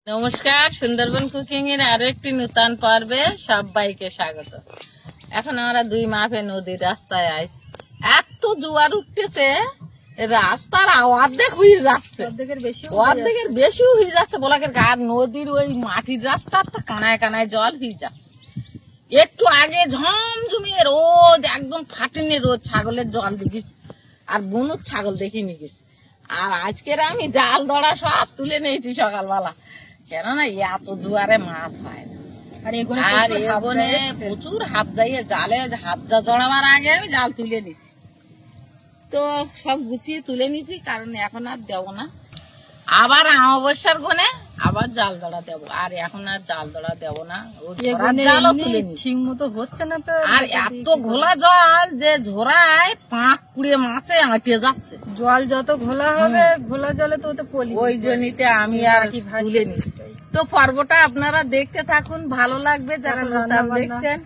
নমস্কার, সুন্দরবন কুকিং এর আরো একটি নতুন পর্বে সবাইকে স্বাগত। এখন আমরা দুই মাপে নদীর রাস্তায় আইছি। এত জোয়ার উঠতেছে, রাস্তার অর্ধেক হয়ে যাচ্ছে, অর্ধেকের বেশিও হয়ে যাচ্ছে। বলাকের ঘাট নদীর ওই মাটির রাস্তা তো কানায় কানায় জল হয়ে যাচ্ছে। একটু আগে ঝমঝমিয়ে রোদ, একদম ফাটিনি রোদ, ছাগলের জল দেখিস আর বুনুর ছাগল দেখিনি গেছি। আর আজকের আমি জাল দড়া সব তুলে নিয়েছি সকালবেলা, কেননা এত জোয়ারে মাছ হয় না। আর এগোনে প্রচুর হাফ যাইয়ে জালে হাফজা জড়াবার আগে আমি জাল তুলে নিছি। তো সব গুছিয়ে তুলে নিছি, কারণ এখন আর দেবো না। আবার অমাবস্যার গনে আবার জাল দড়া দেবো, আর এখন আর জাল দড়া দেবো না। জালও তুলে ঠিক মতো হচ্ছে না তো। আর এত ঘোলা জল যে ঝোড়ায় পাঁক কুড়িয়ে মাছে আঁটিয়ে যাচ্ছে। জল যত ঘোলা হবে, ঘোলা জলে তো পলি, ওই জন্যতে আমি আর তুলে নিচ্ছি। তো পর্বটা আপনারা দেখতে থাকুন, ভালো লাগবে। যারা নতুন দেখছেন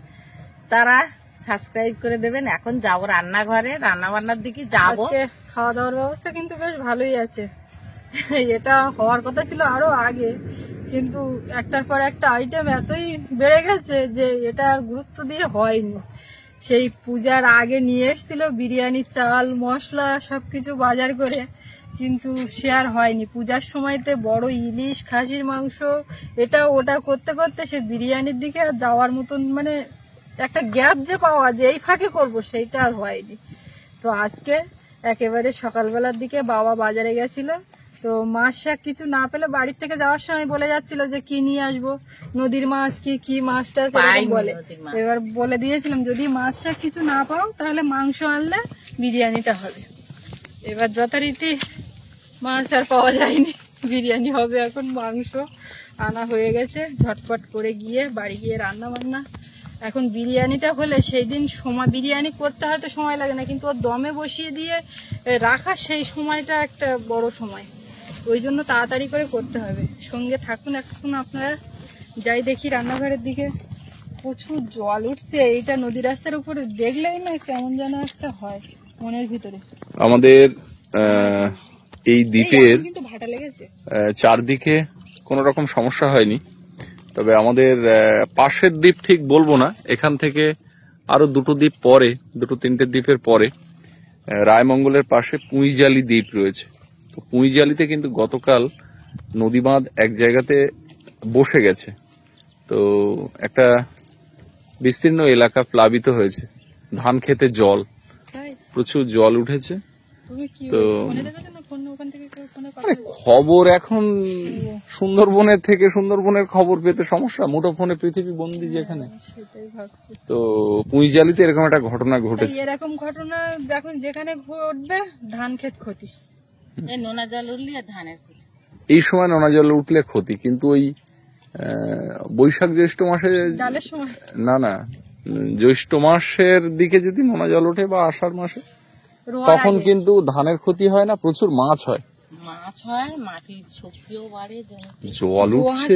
তারা সাবস্ক্রাইব করে দেবেন। এখন যাবো রান্নাঘরে, রান্না বান্নার দিকে যাবো। খাওয়া দাওয়ার ব্যবস্থা কিন্তু বেশ ভালোই আছে। এটা হওয়ার কথা ছিল আরো আগে, কিন্তু একটার পর একটা আইটেম এতই বেড়ে গেছে যে এটা আর গুরুত্ব দিয়ে হয়নি। সেই পূজার আগে নিয়ে এসেছিল বিরিয়ানি চাল মশলা সবকিছু বাজার করে, কিন্তু সে আর হয়নি। পূজার সময়তে বড় ইলিশ খাসির মাংস এটা ওটা করতে করতে সে বিরিয়ানির দিকে আর যাওয়ার মতন, মানে একটা গ্যাপ যে পাওয়া যে এই ফাঁকে করবো, সেইটা আর হয়নি। তো আজকে একেবারে সকালবেলার দিকে বাবা বাজারে গেছিল, তো মাছ শাক কিছু না পেলে বাড়ির থেকে যাওয়ার সময় বলে যাচ্ছিল যে কি নিয়ে আসবো, নদীর মাছ কি মাছটা বলে। এবার বলে দিয়েছিলাম যদি মাছ শাক কিছু না পাও তাহলে মাংস আনলে বিরিয়ানিটা হবে। এবার যথারীতি মাছ আর পাওয়া যায়নি, বিরিয়ানি হবে। এখন মাংস আনা হয়ে গেছে, ঝটপট করে গিয়ে বাড়ি গিয়ে রান্না বান্না। এখন বিরিয়ানিটা হলে সেই দিন সময় বিরিয়ানি করতে হয়তো সময় লাগে না, কিন্তু ওর দমে বসিয়ে দিয়ে রাখা সেই সময়টা একটা বড় সময়, ওই জন্য তাড়াতাড়ি করে করতে হবে। সঙ্গে থাকুন এখন আপনারা। যাই দেখি রান্নাঘরের দিকে, প্রচুর জল উঠছে। এইটা নদী রাস্তার উপরে দেখলেই না কেমন যেন একটা হয় মনের ভিতরে। আমাদের এই দ্বীপের চারদিকে কোনো রকম সমস্যা হয়নি, তবে আমাদের পাশের দ্বীপ ঠিক বলবো না, এখান থেকে আরো দুটো দ্বীপ পরে, দুটো তিনটে দ্বীপের পরে রায়মঙ্গলের পাশে পুঁইজালি দ্বীপ রয়েছে। তো পুঁইজালিতে কিন্তু গতকাল নদী বাঁধ এক জায়গাতে বসে গেছে, তো একটা বিস্তীর্ণ এলাকা প্লাবিত হয়েছে। ধান খেতে জল, প্রচুর জল উঠেছে। তো খবর এখন সুন্দরবনের থেকে, সুন্দরবনের খবর পেতে সমস্যা, মুঠো ফোনে পৃথিবী বন্দি যেখানে। তো পুঁইজালিতে এরকম একটা ঘটনা ঘটেছে। এরকম ঘটনা এখন যেখানে ঘটবে ধান ক্ষেত ক্ষতি, নোনা জল উঠলে ধানের ক্ষতি। এই সময় নোনা জল উঠলে ক্ষতি, কিন্তু ওই বৈশাখ জ্যৈষ্ঠ মাসে না জ্যৈষ্ঠ মাসের দিকে যদি নোনা জল ওঠে বা আষাঢ় মাসে, তখন কিন্তু ধানের ক্ষতি হয় না, প্রচুর মাছ হয়। মাটির শক্তিও বাড়ে, জল উঠছে।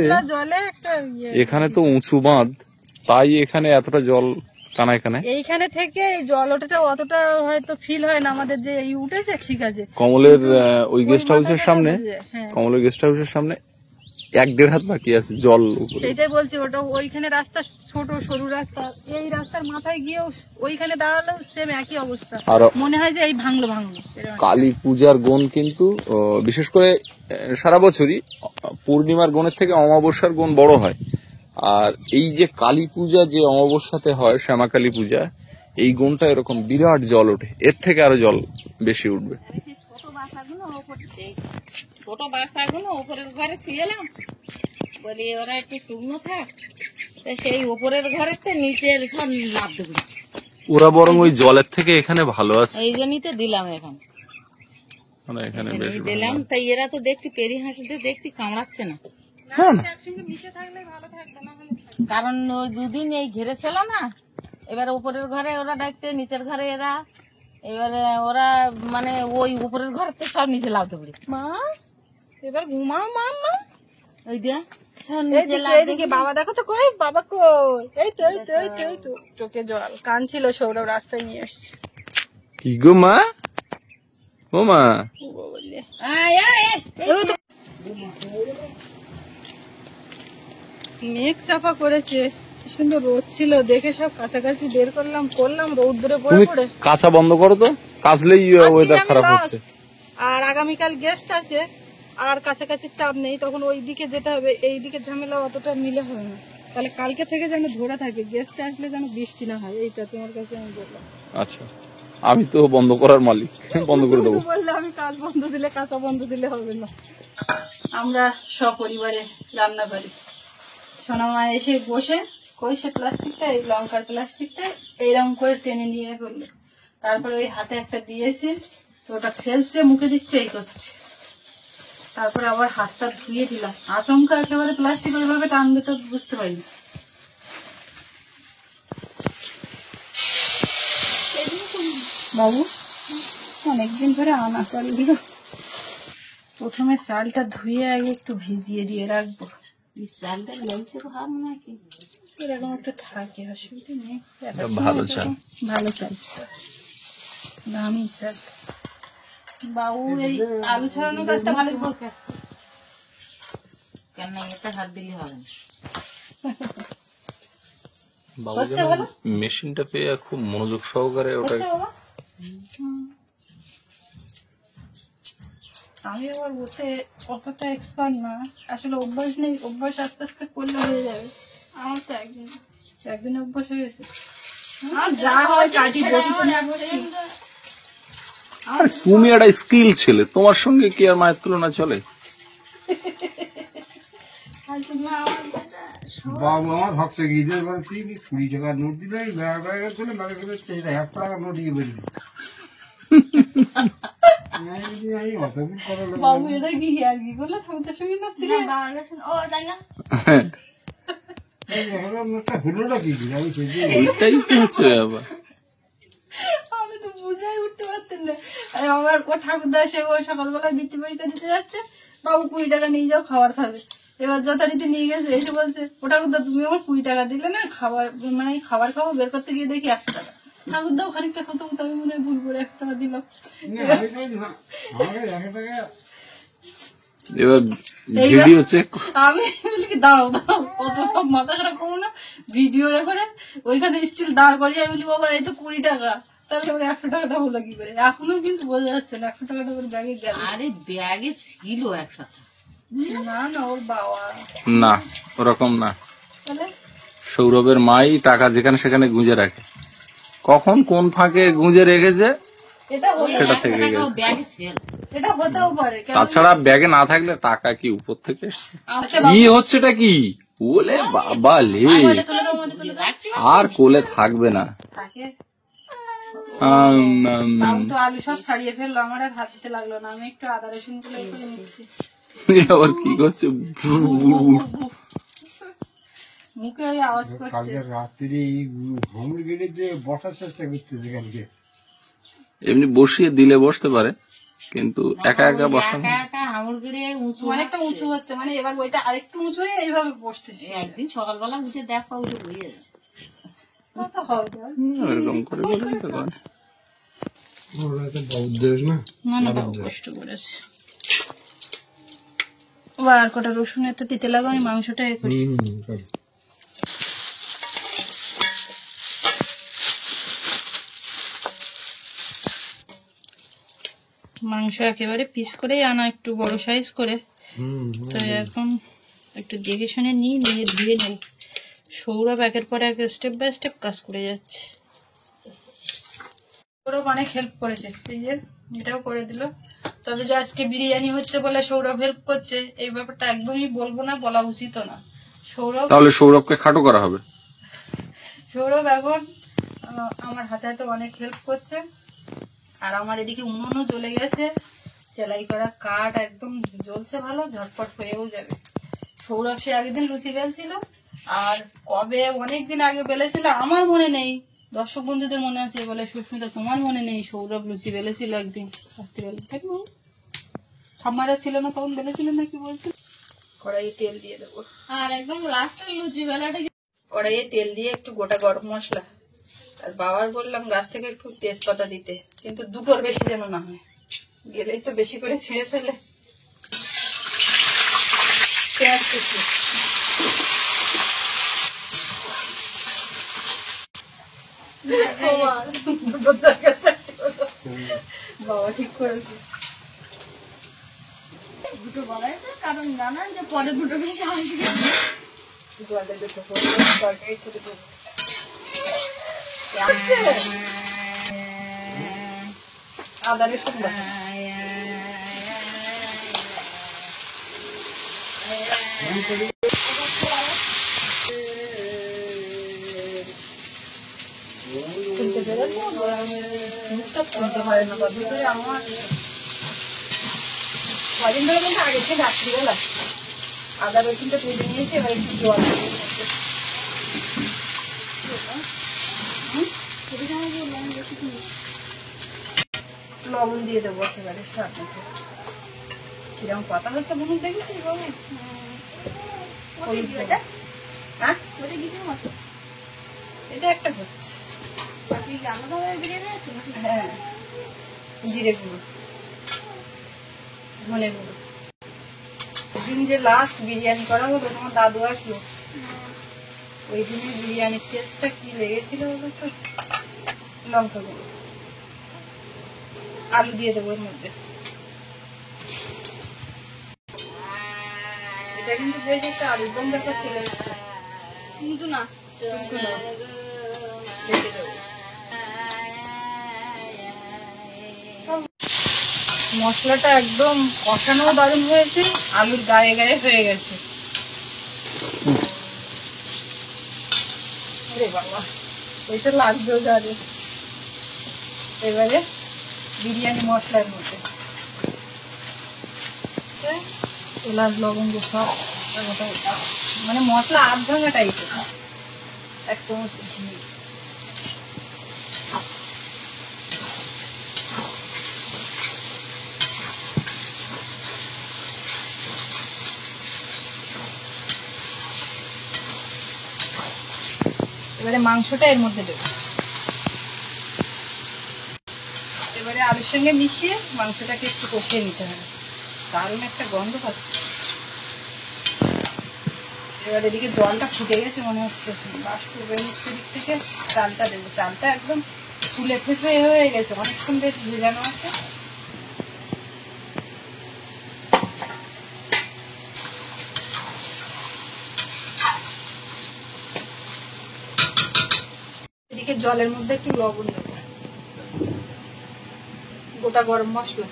এখানে তো উঁচু বাঁধ, তাই এখানে এতটা জল কানায় কানায়। এইখানে থেকে জল ওঠাটা অতটা হয়তো ফিল হয় না আমাদের, যে এই উঠেছে ঠিক আছে। কমলের ওই গেস্ট হাউসের সামনে, কমলের গেস্ট হাউসের সামনে 1-1.5 হাত বাকি আছে জল। সেটাই বলছি, ওটা ওইখানে রাস্তা ছোট সরু রাস্তা, এই রাস্তার মাথায় গিয়েও ওইখানে দাঁড়ালেও সেম একই অবস্থা, মনে হয় যে এই ভাঙলো। কালী পূজার গণ কিন্তু বিশেষ করে সারা বছরই পূর্ণিমার গণের থেকে অমাবস্যার গণ বড় হয়। আর এই যে কালী পূজা যে অমাবস্যাতে হয়, শ্যামা কালী পূজা, এই গণটা এরকম বিরাট জল ওঠে, এর থেকে আরো জল বেশি উঠবে। ছোট বাচ্চাগুলো উপরের ঘরে ছিলাম, বলি ওরা একটু শুকনো থাক, সেই উপরের ঘরের নিচের সব লাভ দেবে। ওরা বরং ওই জলের থেকে এখানে ভালো আছে, এই জন্যই তো দিলাম এখন, এখানে বেশ দিলাম। তাই এরা তো দেখছি পেরি হাঁসতে দেখছি কামড়াচ্ছে না, কারণ ওই দুদিন এই ঘেরে ছিল না। এবার উপরের ঘরে ওরা ডাকতে, নিচের ঘরে এরা, এবারে ওরা মানে ওই উপরের ঘরে তো সব নিচে লাভতে পারি। মা এবার ঘুমাও মা, ওই দিয়া বাবা দেখো তো, কই বাবা কই, এই তো চোখে জল, কানছিল, সৌরভ রাস্তায় নিয়ে আসছে। কি গো মা, ও মা, মেঘ চাপা করেছে, কি সুন্দর রোদ ছিল, দেখে সব কাছাকাছি বের করলাম রৌদ্রে পড়ে তুমি পড়ে। কাঁচা বন্ধ করো তো, কাচলেই আজকে ওয়েদার আমি খারাপ last। হচ্ছে। আর আগামীকাল গেস্ট আছে, আর কাছাকাছি চাপ নেই, তখন ওই দিকে যেতে হবে, এই দিকে ঝামেলা অতটা মিলে হবে না। তাহলে কালকে থেকে যেন ধরে থাকে, গেস্ট আসলে যেন বৃষ্টি না হয়, এইটা তোমার কাছে আমি বললাম। আচ্ছা, আমি তো বন্ধ করার মালিক, বন্ধ করে দেবো। বললে আমি কাজ বন্ধ দিলে, কাঁচা বন্ধ দিলে হবে না। আমরা সপরিবারে রান্না করি। সোনামা এসে বসে কইসে প্লাস্টিকটা, এই লঙ্কার প্লাস্টিকটা এইরকম করে টেনে নিয়ে করলো, তারপরে ওই হাতে একটা দিয়েছে, তো ওটা ফেলছে, মুখে দিচ্ছে, এই করছে। তারপরে আবার হাতটা ধুয়ে দিলাম, আচমকা একেবারে প্লাস্টিক ওইভাবে টানবে তো বুঝতে পারিনি। বাবু অনেকদিন ধরে আনা চাল দিল, প্রথমে চালটা ধুয়ে আগে একটু ভিজিয়ে দিয়ে রাখবো। এই চালটা লাগছে ভাব নাকি? এরকম একটু থাকে, অসুবিধা নেই। ভালো চাল, ভালো চাল, দামি চাল। বাবু এই আলু ছাড়ানোর কাজটা ভালো করছে। কেন এটা হাত দিলে হবে না। বাবু যেন মেশিনটা পেয়ে খুব মনোযোগ সহকারে ওটা। হচ্ছে বাবা? আমি আবার বলতে অতটা এক্সপার্ট না, আসলে অভ্যাস নেই, অভ্যাস আস্তে আস্তে করলে হয়ে যাবে। আমার তো একদিন অভ্যাস হয়ে গেছে। যা হয় কাটি বটিতে না বসি। আরে তুমি একটা স্কিল ছেলে, তোমার সঙ্গে কি আর মায়ের তুলনা চলে? বাবু আমার ভক্ত গিয়ে বলছি 20 টাকার নোট দিলে সেটা 1 টাকার নোট দিয়ে বলবি। বাবু এটা কি আর কি করলে ঠাকুরদার সঙ্গে না ছিল? হলোটা কি আমি এইটাই তো হচ্ছে ব্যাপার। আমি তো বুঝাই উঠতে পারতেন না। আমার ও ঠাকুরদা এসে ও সকালবেলা বৃত্তি পরীক্ষা দিতে যাচ্ছে, বাবু 20 টাকা নিয়ে যাও, খাবার খাবে। এবার যথারীতি নিয়ে গেছে, এসে বলছে ও ঠাকুরদা তুমি আমার 20 টাকা দিলে না, খাবার মানে খাবার খাবো, বের করতে গিয়ে দেখি 100 টাকা। ঠাকুরদাও খানিকটা কত আমি মনে হয় ভুল করে 1 টাকা দিলাম। এবার ভিডিও চেক। আমি বলি কি দাঁড়াও দাঁড়াও, কত সব মাথা খারাপ করো না, ভিডিও করে ওইখানে স্টিল দাঁড় করিয়ে আমি বলি বাবা এই তো 20 টাকা, তাহলে ওর 100 টাকাটা হলো কি করে? এখনো কিন্তু বোঝা যাচ্ছে না 100 টাকাটা ওর ব্যাগে গেল। আরে ব্যাগে ছিল 100 টাকা। না না ওর বাবা না, ওরকম না। তাহলে সৌরভের মাই টাকা যেখানে সেখানে গুঁজে রাখে, কখন কোন ফাঁকে গুঁজে রেখেছে এটা সেটা থেকে গেছে। ব্যাগে ছিল। এটা হতেও পারে। তাছাড়া ব্যাগে না থাকলে টাকা কি উপর থেকে এসছে? আচ্ছা কি হচ্ছেটা কি বলে বাবা লে, আর কোলে থাকবে না। থাকে আম, বাবু তো আলু সব ছাড়িয়ে ফেললো, আমার আর হাত দিতে লাগলো না, আমি একটু আদা রসুন গুলো করে নিচ্ছি। আবার কি করছে? মুখে ওই আওয়াজ করছে। কালকে রাত্রি হোমের গেড়ে বসার চেষ্টা করতেছে কালকে। এমনি বসিয়ে দিলে বসতে পারে, কিন্তু একা একা বসানো। একা একা হাঙুর গেড়ে উঁচু অনেকটা উঁচু হচ্ছে, মানে এবার ওইটা আরেকটু উঁচু হয়ে এইভাবে বসতেছে। একদিন সকালবেলা উঠে দেখো উঠে বইয়ে যায়। তো হবে এরকম করে বলে দিতে পারে। উদ্দেশ না না না বাবু কষ্ট করেছে। আর কটা রসুন এত দিতে লাগো, আমি মাংসটা এ করি। মাংস একেবারে পিস করেই আনা, একটু বড় সাইজ করে। তো এখন একটু দেখে শুনে নিয়ে ধুয়ে নেই। সৌরভ একের পর এক স্টেপ বাই স্টেপ কাজ করে যাচ্ছে। সৌরভ অনেক হেল্প করেছে, এই যে এটাও করে দিল। তবে যে আজকে বিরিয়ানি হচ্ছে বলে সৌরভ হেল্প করছে, এই ব্যাপারটা একদমই বলবো না, বলা উচিত না। তাহলে সৌরভকে খাটো করা হবে। সৌরভ এখন আমার হাতে হাতে অনেক হেল্প করছে। আর আমার এদিকে উনুনও জ্বলে গেছে, সেলাই করা কাঠ একদম জ্বলছে ভালো, ঝটপট হয়েও যাবে। সৌরভ সে আগের লুচি বেলছিল, আর কবে অনেকদিন আগে বেলেছিল আমার মনে নেই, দর্শক বন্ধুদের মনে আছে বলে সুস্মিতা তোমার মনে নেই, সৌরভ লুচি বেলেছিল একদিন রাত্রিবেলা, ঠাম্মারা ছিল না তখন বেলেছিল নাকি বলছিল। কড়াইয়ে তেল দিয়ে দেবো, আর একদম লাস্টের লুচি বেলাটা কড়াইয়ে তেল দিয়ে একটু গোটা গরম মশলা, আর বাবার বললাম গাছ থেকে একটু তেজপাতা দিতে, কিন্তু দুটোর বেশি যেন না হয়, গেলেই তো বেশি করে ছিঁড়ে ফেলে। পেঁয়াজ কুচি, দুটো জায়গায় চারটে হলো। বাবা ঠিক করেছে। দুটো বলা হয়েছে কারণ জানান যে পরে দুটো বেশি আসবে। জলে দুটো করে তরকারি ছোট ছোট। আদা রসুন বাটা। খুলতে পেরেছো? মুখটা খুলতে পারে না কত করে আমার কদিন ধরে কিন্তু আগে থেকে রাত্রিবেলা আদা রসুনটা তুলে নিয়েছি, এবার একটু জল দিয়ে দিচ্ছি। লবণ দিয়ে দেবো একেবারে স্বাদ মতো। কিরকম কথা হচ্ছে বলুন দেখেছিস বাবু? হ্যাঁ এটা একটা হচ্ছে, হ্যাঁ জিরে গুঁড়ো, ধনে গুঁড়ো। দিন যে লাস্ট বিরিয়ানি করা হলো তোমার দাদু আসলো, ওই দিনের বিরিয়ানির টেস্টটা কি লেগেছিল বলো তো? লঙ্কা গুঁড়ো, আলু দিয়ে দেবো এর মধ্যে। এটা কিন্তু বেশ একটা আলুর দম ব্যাপার চলে এসছে। কিন্তু না কিন্তু না, রেখে দেবো। মশলাটা একদম কষানো দারুণ হয়েছে, আলুর গায়ে গায়ে হয়ে গেছে। আরে বাবা ওইটা লাগছেও জানি। এবারে বিরিয়ানি মশলার মধ্যে এলাচ লবঙ্গ সব মানে মশলা আধ ভাঙা টাইপের, 1 চামচ ঘি। এবারে মাংসটা এর মধ্যে দেবো, এবারে আলুর সঙ্গে মিশিয়ে মাংসটাকে একটু কষিয়ে নিতে হবে। দারুণ একটা গন্ধ পাচ্ছি। এবার এদিকে জলটা ফুটে গেছে মনে হচ্ছে, বাষ্প বেরোচ্ছে দিক থেকে। চালটা দেবো, চালটা একদম ফুলে ফেঁপে হয়ে গেছে, অনেকক্ষণ বেশ ভেজানো আছে। এদিকে জলের মধ্যে একটু লবণ দেবো, গোটা গরম মশলা,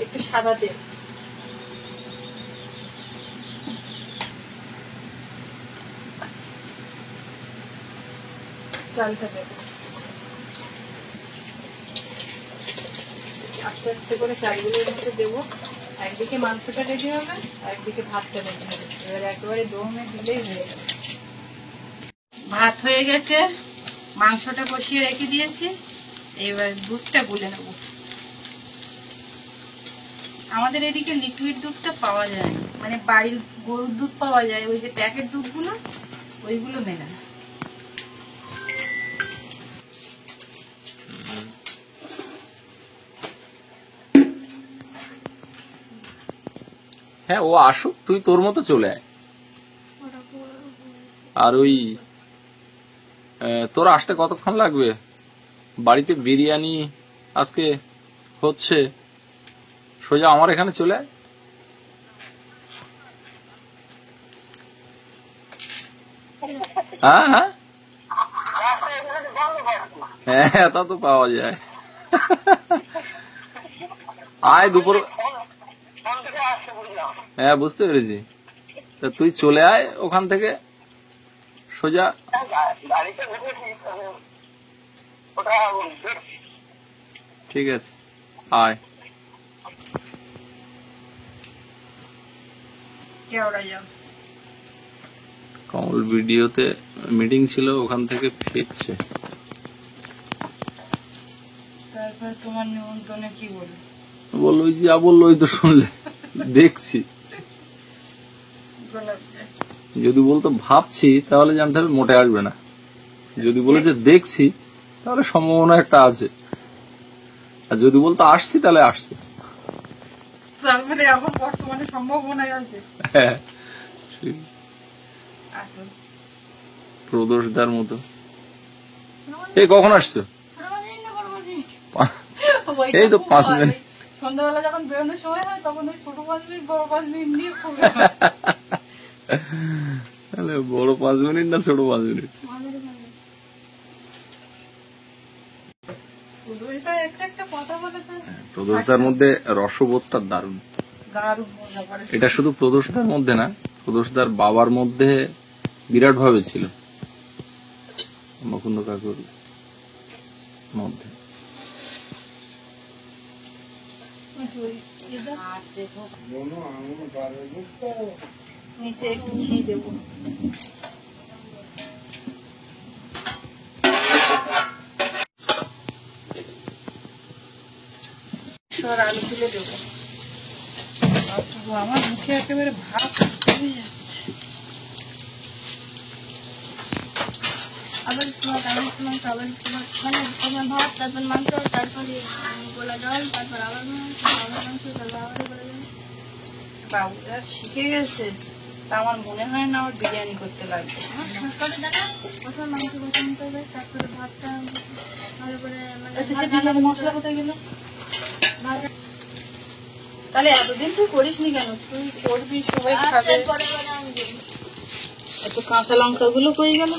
একটু সাদা তেল, চালটা দেবো। আস্তে আস্তে করে চালগুলোর মধ্যে দেবো। একদিকে মাংসটা রেডি হবে, একদিকে ভাতটা রেডি হবে। এবারে একেবারে দমে দিলেই হয়ে যাবে। ভাত হয়ে গেছে, মাংসটা কষিয়ে রেখে দিয়েছি। এবার দুধটা গুলে নেব। আমাদের এদিকে লিকুইড দুধটা পাওয়া যায় না, মানে বাড়ির গরুর দুধ পাওয়া যায়, ওই যে প্যাকেট দুধগুলো ওইগুলো মেলে না। হ্যাঁ ও আসুক, তুই তোর মতো চলে আয়। আর ওই তোর আসতে কতক্ষণ লাগবে? বাড়িতে বিরিয়ানি আজকে হচ্ছে, সোজা আমার এখানে চলে আয়। হ্যাঁ হ্যাঁ হ্যাঁ তা তো পাওয়া যায়। আয় দুপুর, হ্যাঁ বুঝতে পেরেছি। তা তুই চলে আয় ওখান থেকে সোজা। ঠিক আছে আয়। কমল ভিডিওতে মিটিং ছিল, ওখান থেকে ফিরছে। তারপর তোমার নিমন্ত্রণে কি বলবো? বললো যা বললো ওই তো শুনলে, দেখছি। যদি বলতো ভাবছি তাহলে জানতে হবে মোটে আসবে না। যদি বলে যে দেখছি তাহলে সম্ভাবনা একটা আছে, আর যদি বলতো আসছি তাহলে আসছে। তারপরে এখন বর্তমানে সম্ভাবনায় আছে। হ্যাঁ প্রদোষদার মতো। এই কখন আসছো? ছোট মাছ না বড় মাছ? এই তো 5 মিনিট। সন্ধ্যাবেলা যখন বেরোনোর সময় হয় তখন ওই ছোট 5 মিনিট বড় 5 মিনিট নিয়ে খুব তাহলে বড় 5 মিনিট না ছোট 5 মিনিট? পুজোটা একটা একটা কথা বলে তো প্রদোষদার মধ্যে রসবোধটা দারুণ। দারুণ মজা করে। এটা শুধু প্রদোষদার মধ্যে না, প্রদোষদার বাবার মধ্যে বিরাট ভাবে ছিল, মুকুন্দ কাকুর মধ্যে। নিচে একটু ঘি দেবো। আলু তুলে দেবো। আমার মুখে একেবারে ভাত হয়ে যাচ্ছে। আবার তোমার আবার তোমার আবার তোমার মানে তোমার ভাত, তারপর মাংস, তারপর গোলা জল, তারপর আবার মাংস, আবার মাংস, তারপর আবার গোলা জল। বাবুরা শিখে গেছে, তা আমার মনে হয় না আমার বিরিয়ানি করতে লাগবে। শর্টকাটে জানো, প্রথমে মাংস কষা নিতে হবে, তারপরে ভাতটা ভালো করে মানে আচ্ছা সেটা মশলা কোথায় গেল? তাহলে এতদিন তুই করিস নি কেন? তুই করবি, সবাই খাবে। পরে আমি দিই। একটু কাঁচা লঙ্কা গুলো কই গেল?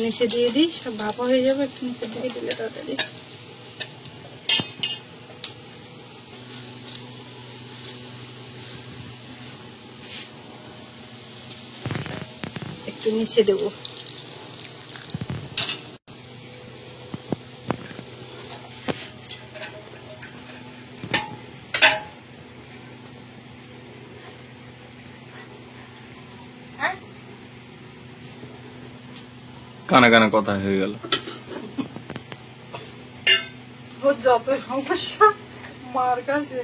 নিচে দিয়ে দিই, সব ভাপা হয়ে যাবে। একটু নিচের দিকে দিলে তাড়াতাড়ি। একটু নিচে দেবো। কানে কানে কথা হয়ে গেল। ওর যত সমস্যা মার কাছে।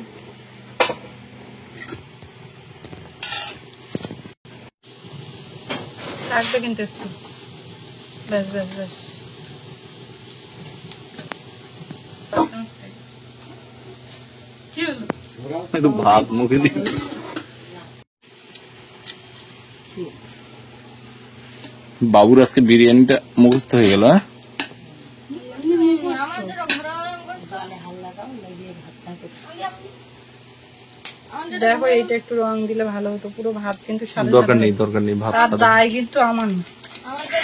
লাগবে কিন্তু একটু। ব্যাস ব্যাস ব্যাস। কি হলো? একটু ভাত মুখে দিই। বাবুর আজকে বিরিয়ানিটা মুখস্থ হয়ে গেল। হ্যাঁ, আমাদের দেখো এইটা একটু রং দিলে ভালো হতো। পুরো ভাত কিন্তু সাদা দরকার নেই, দরকার নেই। ভাত তার সাদা। দায় কিন্তু আমার না।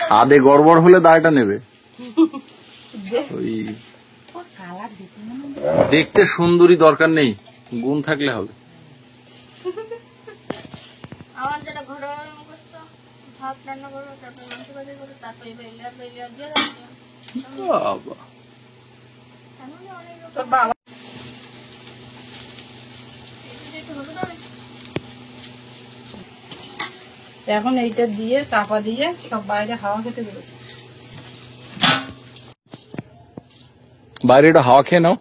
স্বাদে গড়বড় হলে দায়টা নেবে। ওই দেখতে সুন্দরী দরকার নেই, গুণ থাকলে হবে। আমার যেটা ঘরোয়া মুখস্থ, ভাত রান্না করবো, তারপর মাংস ভাজি করবো, তারপর বেলিয়া দিয়ে দেবো। বাবা, এমন অনেক রকম তোর বাবা একটু হবে না? এখন এইটা দিয়ে চাপা দিয়ে সব বাইরে হাওয়া খেতে দেবে। বাইরে একটু হাওয়া খেয়ে নাও,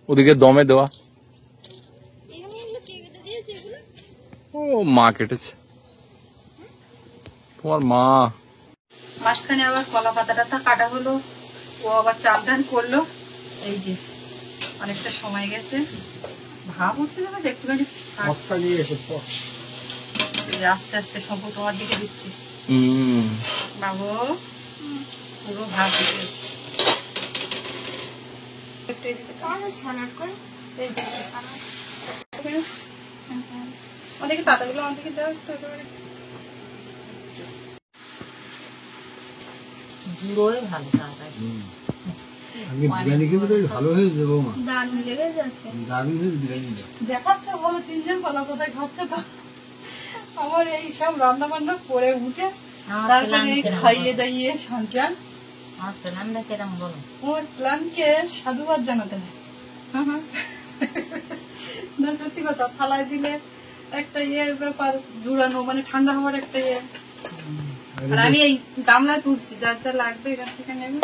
ওদিকে দমে দেওয়া। এখানে এগুলো কে কেটে দিয়েছে এগুলো? ও মা কেটেছে, তোমার মা। মাঝখানে আবার কলা পাতাটা কাটা হলো, ও আবার চাল টান করলো। এই যে অনেকটা সময় গেছে, ভাব উঠছে না একটুখানি। সবটা নিয়ে এসে সব। এই যে আস্তে আস্তে সব তোমার দিকে দিচ্ছি। বাবু পুরো ভাব উঠে গেছে। একটু এদিকে দাও। আমাদের ছানার কই? এই যে ওদিকে পাতাগুলো আমাদেরকে দাও একটু একেবারে। গুঁড়োই ভালো তাড়াতাড়ি। আগে বিরিয়ানি কিন্তু বেশ ভালো হয়েছে বৌমা, দারুণ লেগেছে আজকে। দারুণ হয়েছে বিরিয়ানিটা। দেখাচ্ছে বলো তিনজন কলা কোথায় খাচ্ছে তো। আমার এই সব রান্না বান্না করে উঠে তারপরে এই খাইয়ে দাইয়ে সন্তান আমার প্ল্যানটা কিরম বলো? ওর প্ল্যানকে সাধুবাদ জানাতে হয়। না সত্যি কথা, থালায় দিলে একটা ইয়ের ব্যাপার, জুড়ানো মানে ঠান্ডা হওয়ার একটা ইয়ে। আর আমি এই গামলায় তুলছি, যার যা লাগবে এখান থেকে নেবে।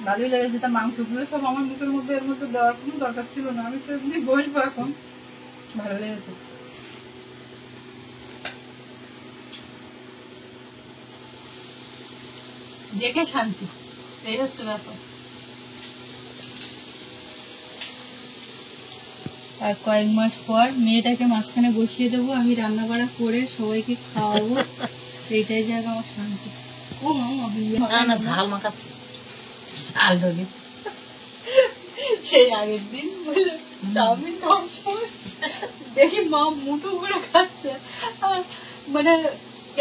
ভালোই লেগেছে। তা মাংসগুলো সব আমার মুখের মধ্যে এর মধ্যে দেওয়ার কোনো দরকার ছিল না, আমি তো এমনি বসবো এখন। ভালো লেগেছে। দেখে শান্তি, এই হচ্ছে ব্যাপার। আর কয়েক মাস পর মেয়েটাকে মাঝখানে বসিয়ে দেবো, আমি রান্না বাড়া করে সবাইকে খাওয়াবো। এইটাই যাক আমার শান্তি। ও মামা না না, ঝাল মাখাচ্ছি, ঝাল ঢোকেছে। সেই আগের দিন বলে চাউমিন খাওয়ার সময় দেখি মা মুঠো করে খাচ্ছে, আর মানে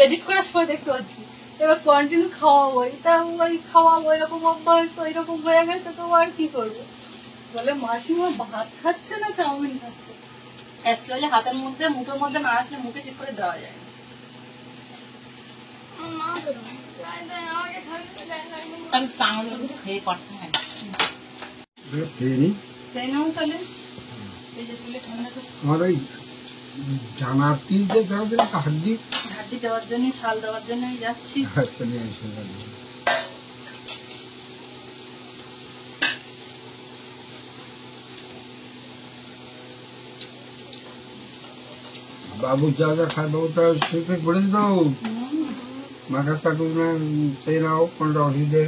এডিট করার সময় দেখতে পাচ্ছি। এবার কন্টিনিউ খাওয়াবো, তা ওই খাওয়াবো এরকম অভ্যাস ওইরকম হয়ে গেছে, তো আর কি করবো। বলে মাসিমা ভাত খাচ্ছে না চাউমিন খাচ্ছে। অ্যাকচুয়ালি হাতের মধ্যে মুঠোর মধ্যে না আসলে মুখে ঠিক করে দেওয়া যায় না। আমি চাউমিন খেয়ে পারতে হয় না। খেয়ে নি। তাই না তাহলে এই যে তুলে ঠান্ডা করে আমার ওই জানার পিস যে দেওয়া যায় না, হাড্ডি। হাড্ডি দেওয়ার জন্য, ছাল দেওয়ার জন্য আমি যাচ্ছি। আচ্ছা নিয়ে এসে যাবে। বাবু যা যা খায় বাবু তা সেটা করে দাও। মাথা কাটুক না, সেই নাও কোনটা অসুবিধে।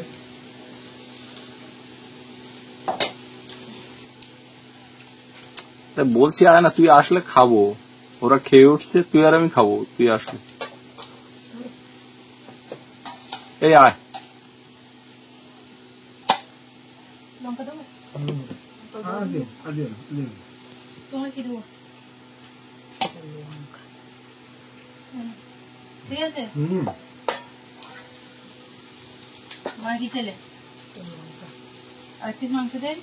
বলছি আয় না, তুই আসলে খাবো, ওরা খেয়ে উঠছে, তুই আর আমি খাবো, তুই আসলে এই আয়। লঙ্কা দেবো? আদে আদে আদে। তোমার কি দেবো? ঠিক আছে। আমার কি ছেলে আর পিস মাংস দেন?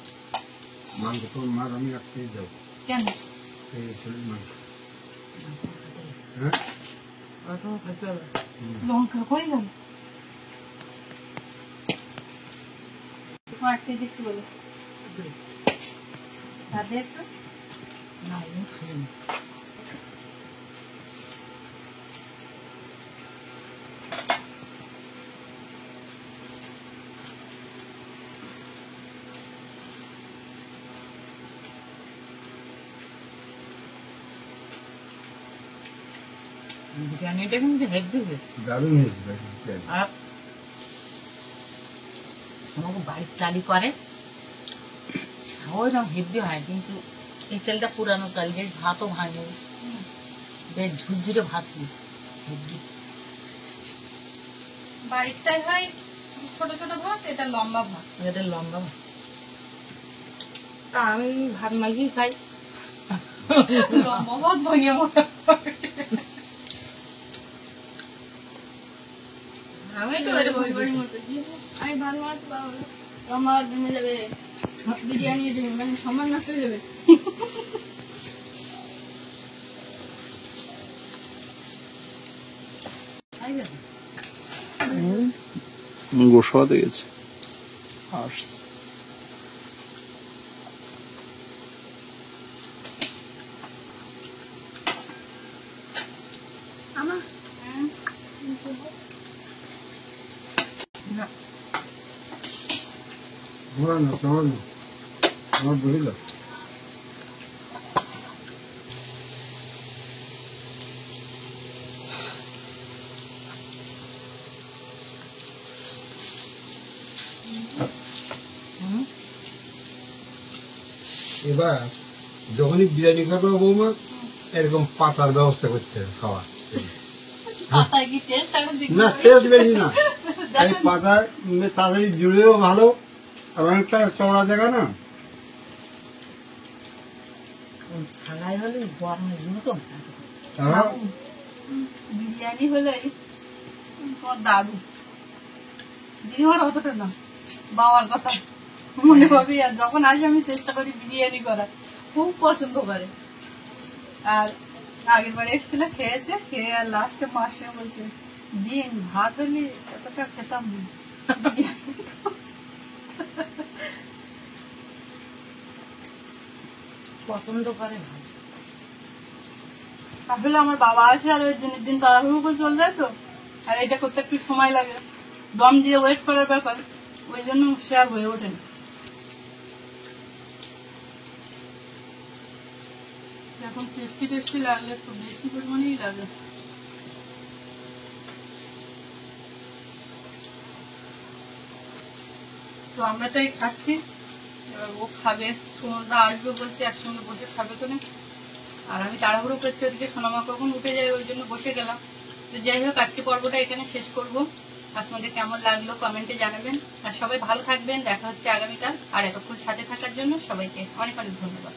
মাংস তো মার আমি রাখতে যাবো। কেন? এই শরীর মাংস। হ্যাঁ লঙ্কা কই গেল? তোমার আটকে দিচ্ছি বলে আর দে একটু। না, ও ছিল না। বিরিয়ানিটা কিন্তু হেভি হয়েছে। দারুণ হয়েছে ভাই। আর আমাকে বাড়ির চালি করে ওইরকম হেভি হয়, কিন্তু এই চালটা পুরানো চাল, বেশ ভাতও ভাঙে, বেশ ঝুরঝুরে ভাত হয়েছে হেভি। বাড়িরটাই হয় ছোট ছোট ভাত, এটা লম্বা ভাত। এটা লম্বা ভাত। তা আমি ভাত মাগিয়ে খাই। লম্বা ভাত ভেঙে মোটা। আমি একটু করে বই বই মতো দিয়ে আমি ভাত মারতে পারবো না, লম্বা ভেঙে যাবে, বিরিয়ানি মানে সম্মান নষ্ট হয়ে যাবে। গোসবাতে গেছে আসছে। আমার তোমার না তোমার না আমার বুঝলো। এবার যখনই বিরিয়ানি খাবো বৌমা, এরকম পাতার ব্যবস্থা করতে হবে খাওয়া। পাতায় কি টেস্ট এখন দেখতে না পারি? টেস্ট বেশি না, এই পাতা তাড়াতাড়ি জুড়েও ভালো, আর অনেকটা চওড়া জায়গা না। থালায় হলে গরমে ঝুঁটো তারা বিরিয়ানি হলে তোমার দাদু দিদিমার অতটা না, বাবার কথা মনে ভাবি। আর যখন আসি আমি চেষ্টা করি বিরিয়ানি করার, খুব পছন্দ করে। আর আগের বারে এসেছিল, খেয়েছে, খেয়ে আর লাস্টে মাসে বলছে দিন ভাত হলে এতটা খেতাম না, বিরিয়ানি তো। পছন্দ করে ভাত। আসলে আমার বাবা আসে আর ওই দিনের দিন তাড়াহুড়ো করে চলে যায় তো, আর এটা করতে একটু সময় লাগে, দম দিয়ে ওয়েট করার ব্যাপার, ওই জন্য শেয়ার হয়ে ওঠে না। এখন টেস্টি টেস্টি লাগলে একটু বেশি পরিমাণেই লাগে। তো আমরা তো এই খাচ্ছি, এবার ও খাবে, সুমনদা আসবে বলছে, একসঙ্গে বসে খাবে তো না। আর আমি তাড়াহুড়ো করছি, ওদিকে সোনামা কখন উঠে যায়, ওই জন্য বসে গেলাম। তো যাই হোক, আজকে পর্বটা এখানে শেষ করব। আপনাদের কেমন লাগলো কমেন্টে জানাবেন। আর সবাই ভালো থাকবেন, দেখা হচ্ছে আগামীকাল। আর এতক্ষণ সাথে থাকার জন্য সবাইকে অনেক অনেক ধন্যবাদ।